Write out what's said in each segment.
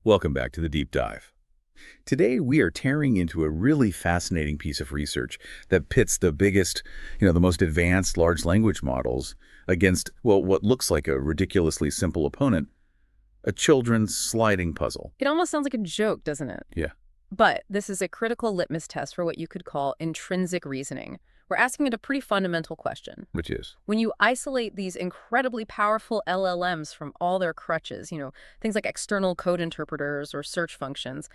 Welcome back to the Deep Dive. Today, we are tearing into a really fascinating piece of research that pits the biggest, the most advanced large language models against, well, what looks like a ridiculously simple opponent, a children's sliding puzzle. It almost sounds like a joke, doesn't it? Yeah, But this is a critical litmus test for what you could call intrinsic reasoning. We're asking it a pretty fundamental question. which is. When you isolate these incredibly powerful LLMs from all their crutches, things like external code interpreters or search functions,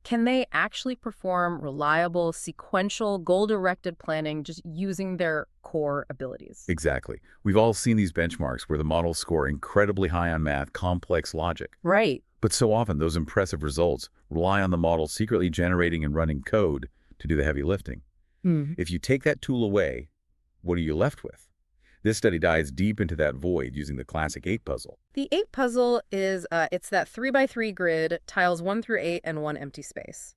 can they actually perform reliable, sequential, goal-directed planning just using their core abilities? Exactly. We've all seen these benchmarks where the models score incredibly high on math, complex logic. Right. But so often, those impressive results rely on the model secretly generating and running code to do the heavy lifting. If you take that tool away, what are you left with? This study dives deep into that void using the classic 8 puzzle. The 8 puzzle is, it's that 3x3 grid, tiles 1 through 8, and 1 empty space.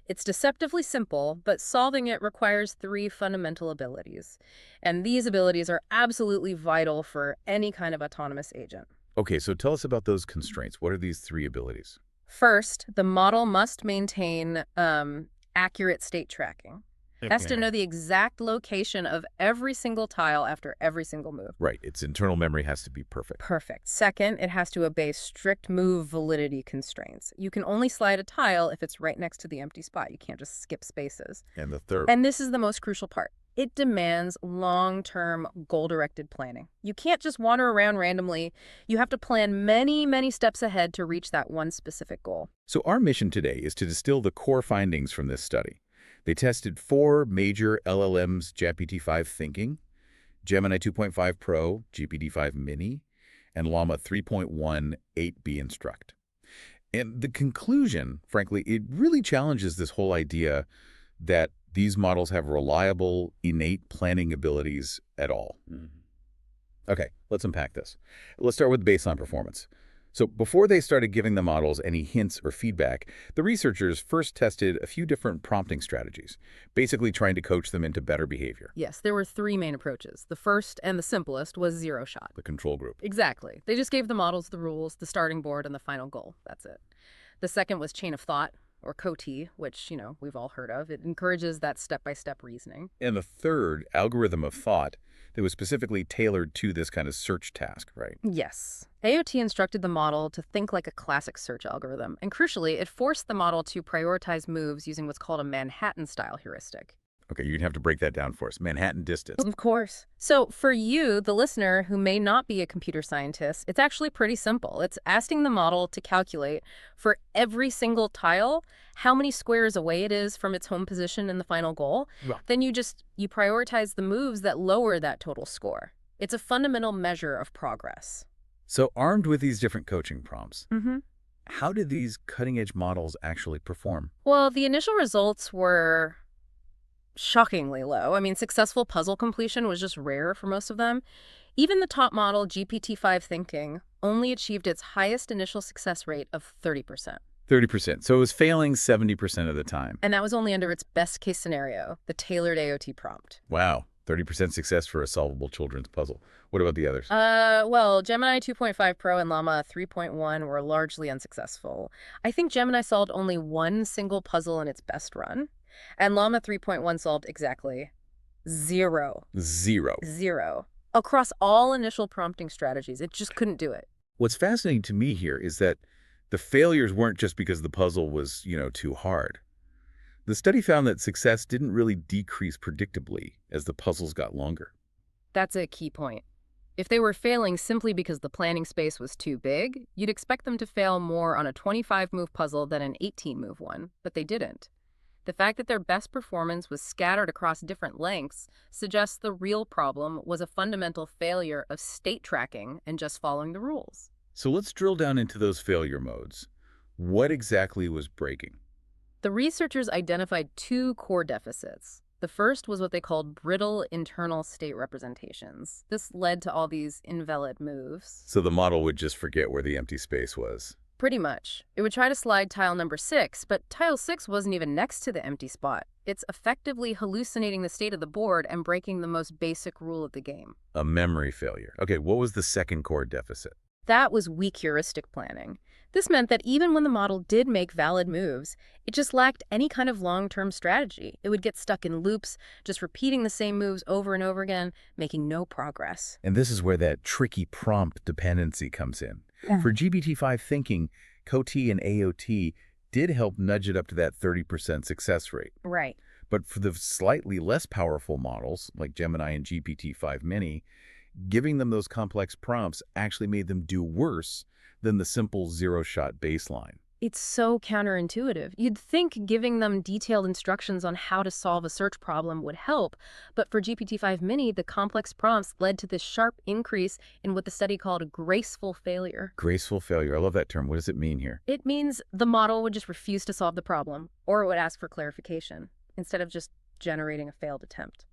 It's deceptively simple, but solving it requires 3 fundamental abilities. And these abilities are absolutely vital for any kind of autonomous agent. Okay, so tell us about those constraints. What are these 3 abilities? First, the model must maintain accurate state tracking. It has to know the exact location of every single tile after every single move. Right, its internal memory has to be perfect. Perfect. Second, it has to obey strict move validity constraints. You can only slide a tile if it's right next to the empty spot. You can't just skip spaces. And the third. And this is the most crucial part. It demands long-term, goal-directed planning. You can't just wander around randomly. You have to plan many, many steps ahead to reach that one specific goal. So our mission today is to distill the core findings from this study. They tested 4 major LLMs GPT-5 Thinking, Gemini 2.5 Pro, GPT-5 Mini, and Llama 3.1 8B Instruct. And the conclusion, frankly, it really challenges this whole idea that these models have reliable, innate planning abilities at all. Okay, let's unpack this. Let's start with baseline performance. So before they started giving the models any hints or feedback, the researchers first tested a few different prompting strategies, basically trying to coach them into better behavior. Yes, there were 3 main approaches. The first and the simplest was zero shot. The control group. Exactly. They just gave the models the rules, the starting board, and the final goal. That's it. The second was chain of thought, or COTI, which, we've all heard of. It encourages that step-by-step reasoning. And the third, algorithm of thought, that was specifically tailored to this kind of search task, right? Yes. AOT instructed the model to think like a classic search algorithm, and crucially, it forced the model to prioritize moves using what's called a Manhattan-style heuristic. Okay, you're going to have to break that down for us. Manhattan distance. Of course. So for you, the listener who may not be a computer scientist, it's actually pretty simple. It's asking the model to calculate for every single tile how many squares away it is from its home position in the final goal. Well. Then you prioritize the moves that lower that total score. It's a fundamental measure of progress. So armed with these different coaching prompts, Mm-hmm. how did these cutting-edge models actually perform? Well, the initial results were shockingly low. I mean, successful puzzle completion was just rare for most of them. Even the top model, GPT-5 Thinking, only achieved its highest initial success rate of 30%. 30%. So it was failing 70% of the time. And that was only under its best case scenario, the tailored AOT prompt. Wow. 30% success for a solvable children's puzzle. What about the others? Well, Gemini 2.5 Pro and Llama 3.1 were largely unsuccessful. I think Gemini solved only one single puzzle in its best run, and Llama 3.1 solved exactly 0. 0. 0. Across all initial prompting strategies, it just couldn't do it. What's fascinating to me here is that the failures weren't just because the puzzle was, too hard. The study found that success didn't really decrease predictably as the puzzles got longer. That's a key point. If they were failing simply because the planning space was too big, you'd expect them to fail more on a 25-move puzzle than an 18-move one, but they didn't. The fact that their best performance was scattered across different lengths suggests the real problem was a fundamental failure of state tracking and just following the rules. So let's drill down into those failure modes. What exactly was breaking? The researchers identified 2 core deficits. The first was what they called brittle internal state representations. This led to all these invalid moves. So the model would just forget where the empty space was. Pretty much. It would try to slide tile number 6, but tile 6 wasn't even next to the empty spot. It's effectively hallucinating the state of the board and breaking the most basic rule of the game. A memory failure. Okay, what was the second core deficit? That was weak heuristic planning. This meant that even when the model did make valid moves, it just lacked any kind of long-term strategy. It would get stuck in loops, just repeating the same moves over and over again, making no progress. And this is where that tricky prompt dependency comes in. Yeah. For GPT-5 thinking, COT and AOT did help nudge it up to that 30% success rate. Right. But for the slightly less powerful models, like Gemini and GPT-5 Mini, giving them those complex prompts actually made them do worse than the simple zero-shot baseline. It's so counterintuitive. You'd think giving them detailed instructions on how to solve a search problem would help, but for GPT-5 Mini, the complex prompts led to this sharp increase in what the study called a graceful failure. Graceful failure. I love that term. What does it mean here? It means the model would just refuse to solve the problem, or it would ask for clarification, instead of just generating a failed attempt.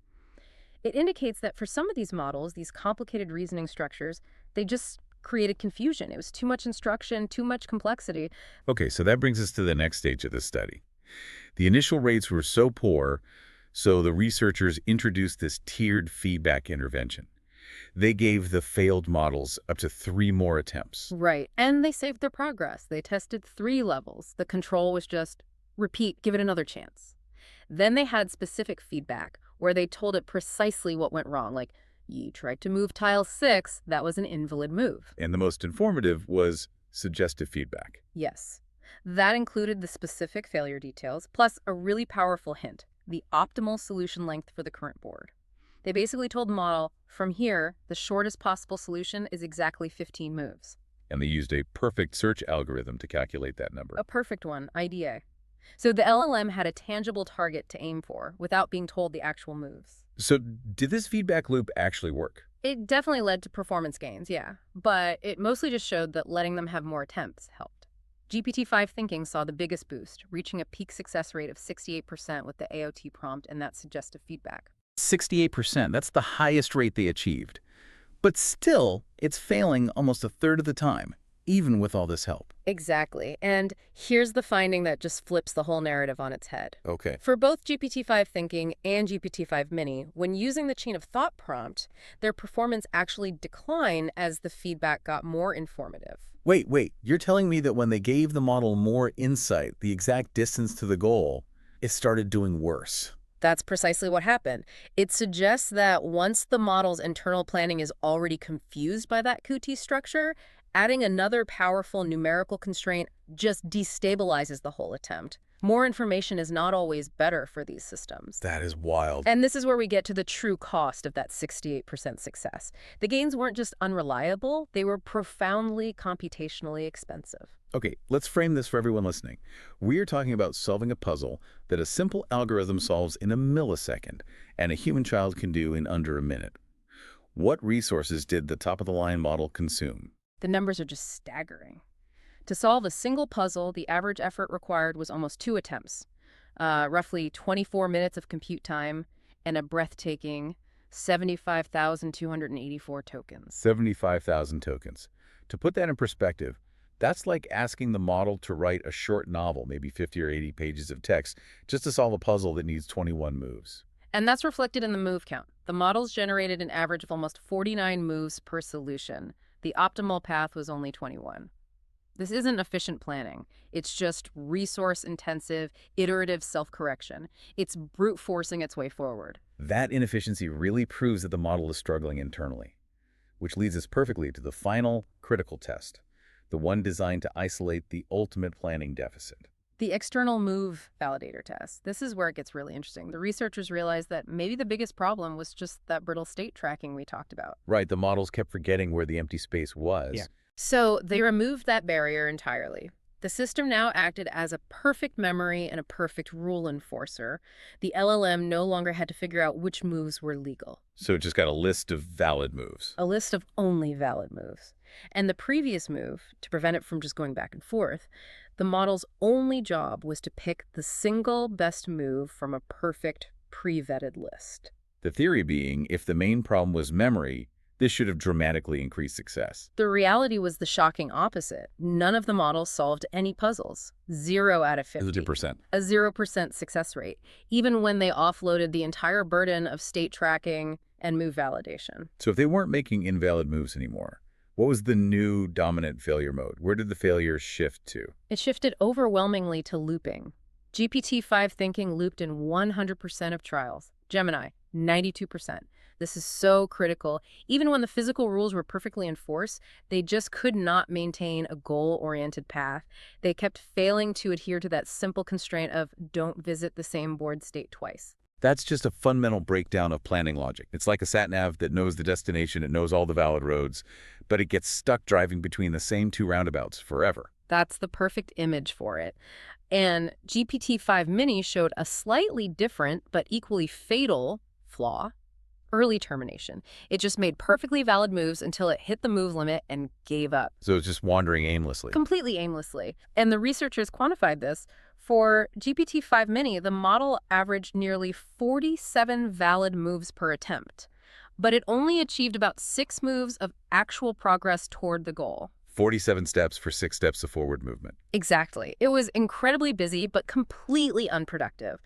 It indicates that for some of these models, these complicated reasoning structures, they just created confusion. It was too much instruction, too much complexity. Okay, so that brings us to the next stage of the study. The initial rates were so poor, so the researchers introduced this tiered feedback intervention. They gave the failed models up to 3 more attempts. Right. And they saved their progress. They tested 3 levels. The control was just repeat, give it another chance. Then they had specific feedback where they told it precisely what went wrong, like, you tried to move tile 6, that was an invalid move. And the most informative was suggestive feedback. Yes. That included the specific failure details, plus a really powerful hint, the optimal solution length for the current board. They basically told the model, from here, the shortest possible solution is exactly 15 moves. And they used a perfect search algorithm to calculate that number. A perfect one, IDA. So the LLM had a tangible target to aim for without being told the actual moves. So did this feedback loop actually work? It definitely led to performance gains, yeah. But it mostly just showed that letting them have more attempts helped. GPT-5 thinking saw the biggest boost, reaching a peak success rate of 68% with the AOT prompt and that suggestive feedback. 68%. That's the highest rate they achieved. But still, it's failing almost a third of the time, even with all this help. Exactly. And here's the finding that just flips the whole narrative on its head. Okay. For both GPT-5 Thinking and GPT-5 Mini, when using the chain of thought prompt, their performance actually declined as the feedback got more informative. Wait. You're telling me that when they gave the model more insight, the exact distance to the goal, it started doing worse? That's precisely what happened. It suggests that once the model's internal planning is already confused by that QT structure, adding another powerful numerical constraint just destabilizes the whole attempt. More information is not always better for these systems. That is wild. And this is where we get to the true cost of that 68% success. The gains weren't just unreliable, they were profoundly computationally expensive. Okay, let's frame this for everyone listening. We are talking about solving a puzzle that a simple algorithm solves in a millisecond, and a human child can do in under a minute. What resources did the top-of-the-line model consume? The numbers are just staggering. To solve a single puzzle, the average effort required was almost 2 attempts, roughly 24 minutes of compute time, and a breathtaking 75,284 tokens. 75,000 tokens. To put that in perspective, that's like asking the model to write a short novel, maybe 50 or 80 pages of text, just to solve a puzzle that needs 21 moves. And that's reflected in the move count. The models generated an average of almost 49 moves per solution. The optimal path was only 21. This isn't efficient planning. It's just resource-intensive, iterative self-correction. It's brute forcing its way forward. That inefficiency really proves that the model is struggling internally, which leads us perfectly to the final critical test, the one designed to isolate the ultimate planning deficit. The external move validator test. This is where it gets really interesting. The researchers realized that maybe the biggest problem was just that brittle state tracking we talked about. Right, the models kept forgetting where the empty space was. Yeah. So they removed that barrier entirely. The system now acted as a perfect memory and a perfect rule enforcer. The LLM no longer had to figure out which moves were legal. So it just got a list of valid moves. A list of only valid moves. And the previous move, to prevent it from just going back and forth, the model's only job was to pick the single best move from a perfect pre-vetted list. The theory being, if the main problem was memory, this should have dramatically increased success. The reality was the shocking opposite. None of the models solved any puzzles. 0 out of 50. 0%. A 0% success rate, even when they offloaded the entire burden of state tracking and move validation. So if they weren't making invalid moves anymore, What was the new dominant failure mode? Where did the failures shift to? It shifted overwhelmingly to looping. GPT-5 thinking looped in 100% of trials. Gemini, 92%. This is so critical. Even when the physical rules were perfectly enforced, they just could not maintain a goal-oriented path. They kept failing to adhere to that simple constraint of don't visit the same board state twice. That's just a fundamental breakdown of planning logic. It's like a sat-nav that knows the destination, it knows all the valid roads, but it gets stuck driving between the same two roundabouts forever. That's the perfect image for it. And GPT-5 Mini showed a slightly different but equally fatal flaw: early termination. It just made perfectly valid moves until it hit the move limit and gave up. So it's just wandering aimlessly. Completely aimlessly. And the researchers quantified this. For GPT-5 Mini, the model averaged nearly 47 valid moves per attempt, but it only achieved about 6 moves of actual progress toward the goal. 47 steps for 6 steps of forward movement. Exactly. It was incredibly busy, but completely unproductive.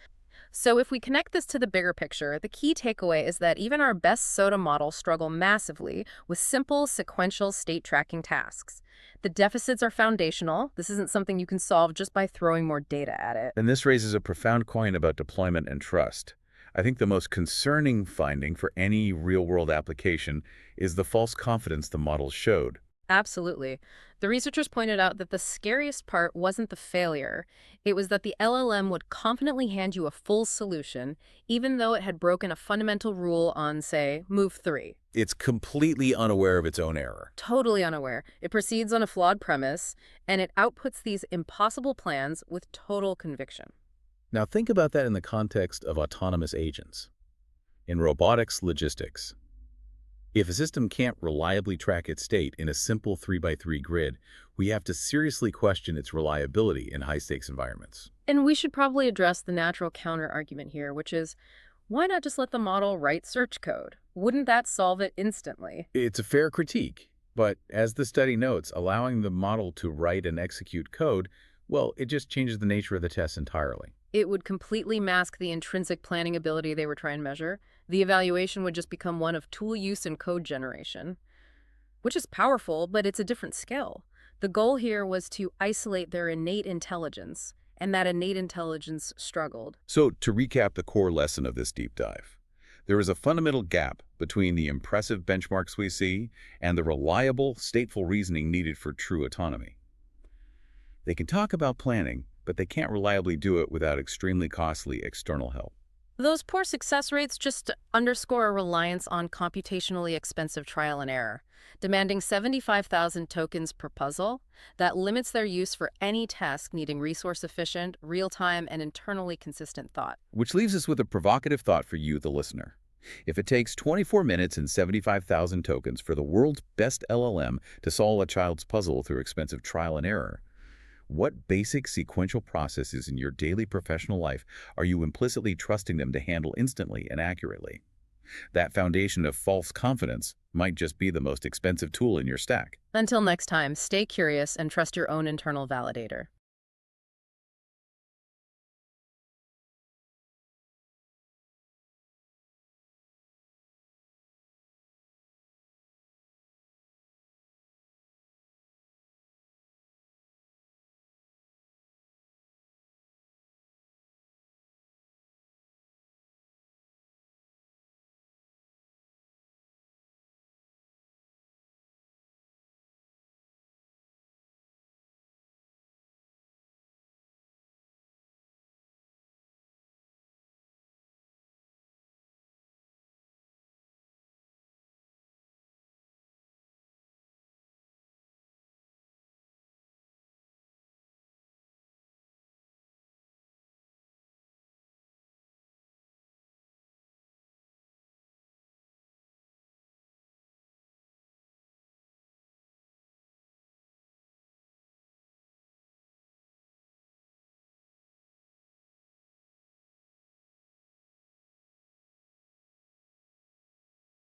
So if we connect this to the bigger picture, the key takeaway is that even our best SOTA models struggle massively with simple sequential state tracking tasks. The deficits are foundational. This isn't something you can solve just by throwing more data at it. And this raises a profound point about deployment and trust. I think the most concerning finding for any real-world application is the false confidence the models showed. Absolutely. The researchers pointed out that the scariest part wasn't the failure. It was that the LLM would confidently hand you a full solution, even though it had broken a fundamental rule on, say, move 3. It's completely unaware of its own error. Totally unaware. It proceeds on a flawed premise, and it outputs these impossible plans with total conviction. Now think about that in the context of autonomous agents. In robotics logistics, if a system can't reliably track its state in a simple 3x3 grid, we have to seriously question its reliability in high-stakes environments. And we should probably address the natural counter-argument here, which is, why not just let the model write search code? Wouldn't that solve it instantly? It's a fair critique, but as the study notes, allowing the model to write and execute code, well, it just changes the nature of the test entirely. It would completely mask the intrinsic planning ability they were trying to measure. The evaluation would just become one of tool use and code generation, which is powerful, but it's a different scale. The goal here was to isolate their innate intelligence, and that innate intelligence struggled. So, to recap the core lesson of this deep dive, there is a fundamental gap between the impressive benchmarks we see and the reliable, stateful reasoning needed for true autonomy. They can talk about planning, but they can't reliably do it without extremely costly external help. Those poor success rates just underscore a reliance on computationally expensive trial and error, demanding 75,000 tokens per puzzle. That limits their use for any task needing resource-efficient, real-time, and internally consistent thought. Which leaves us with a provocative thought for you, the listener. If it takes 24 minutes and 75,000 tokens for the world's best LLM to solve a child's puzzle through expensive trial and error, what basic sequential processes in your daily professional life are you implicitly trusting them to handle instantly and accurately? That foundation of false confidence might just be the most expensive tool in your stack. Until next time, stay curious and trust your own internal validator.